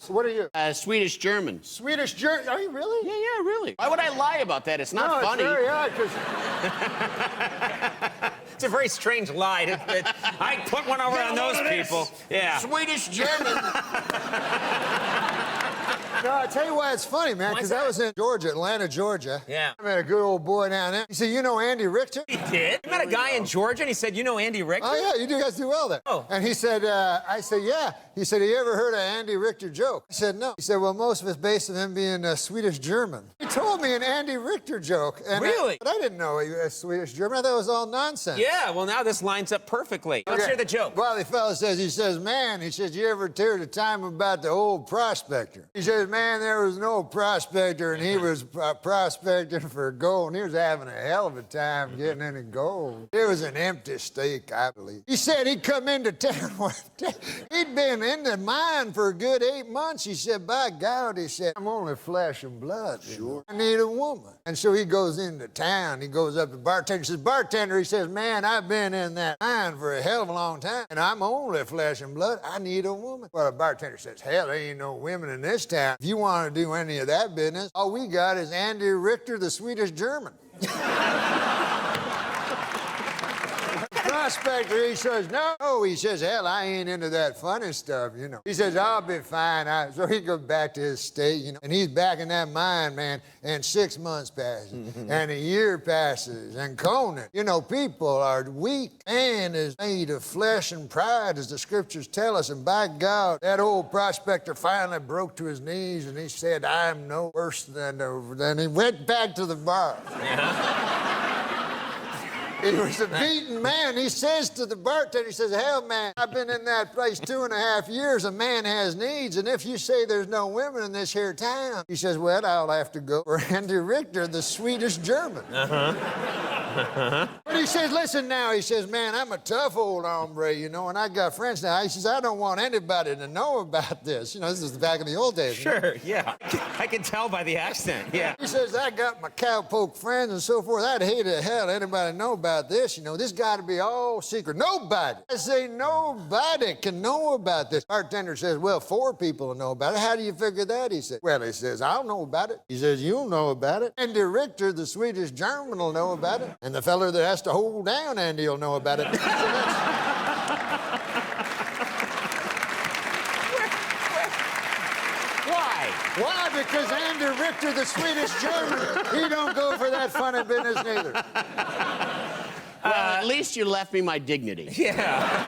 What are you? Swedish-German. Swedish-German? Are you really? Yeah, really. Why would I lie about that? It's not funny. It's very odd, 'cause... It's a very strange lie. I put one over on those people. Yeah. Swedish-German. No, I tell you why it's funny, man, because I was in Georgia, Atlanta, Georgia. Yeah. I met a good old boy down there. He said, you know Andy Richter? He did? You met a guy in Georgia and he said, you know Andy Richter? Oh, yeah, you guys do well there. Oh. And he said, I said, yeah. He said, have you ever heard of Andy Richter joke? I said, no. He said, well, most of it's based on him being Swedish-German. He told me an Andy Richter joke. And really? But I didn't know he was Swedish-German. I thought it was all nonsense. Yeah, well, now this lines up perfectly. Let's hear the joke. Well, the fellow says, man, he says, you ever heard the time about the old prospector? He says, man, there was no prospector, and he was prospecting for gold, and he was having a hell of a time getting any gold. It was an empty stake, I believe. He said he'd come into town one day. He'd been in the mine for a good 8 months. He said, by God, he said, I'm only flesh and blood. Sure. I need a woman. And so he goes into town. He goes up to the bartender. He says, bartender, he says, man, I've been in that mine for a hell of a long time, and I'm only flesh and blood. I need a woman. Well, the bartender says, hell, there ain't no women in this town. If you want to do any of that business, all we got is Andy Richter, the Swedish-German. Prospector, he says, no, he says, hell, I ain't into that funny stuff, you know. He says, I'll be fine. So he goes back to his state, you know, and he's back in that mine, man, and 6 months passes, and a year passes, and Conan, you know, people are weak. Man is made of flesh and pride, as the scriptures tell us, and by God, that old prospector finally broke to his knees, and he said, I'm no worse than he went back to the bar. Yeah. He was a beaten man. He says to the bartender, he says, hell, man, I've been in that place 2.5 years. A man has needs, and if you say there's no women in this here town, he says, well, I'll have to go for Andy Richter, the Swedish-German. But he says, listen now, he says, man, I'm a tough old hombre, you know, and I got friends now. He says, I don't want anybody to know about this. You know, this is back in the old days. Sure, yeah. I can tell by the accent, yeah. He says, I got my cowpoke friends and so forth. I'd hate to hell anybody know about this. You know, this got to be all secret. Nobody. I say nobody can know about this. Bartender says, well, 4 people will know about it. How do you figure that? He said, well, he says, I'll know about it. He says, you'll know about it. Andy Richter, the Swedish-German, will know about it. And the fella that has to hold down Andy will know about it. Why? Why? Because Andy Richter, the Swedish-German, he don't go for that funny business neither. Well, at least you left me my dignity. Yeah.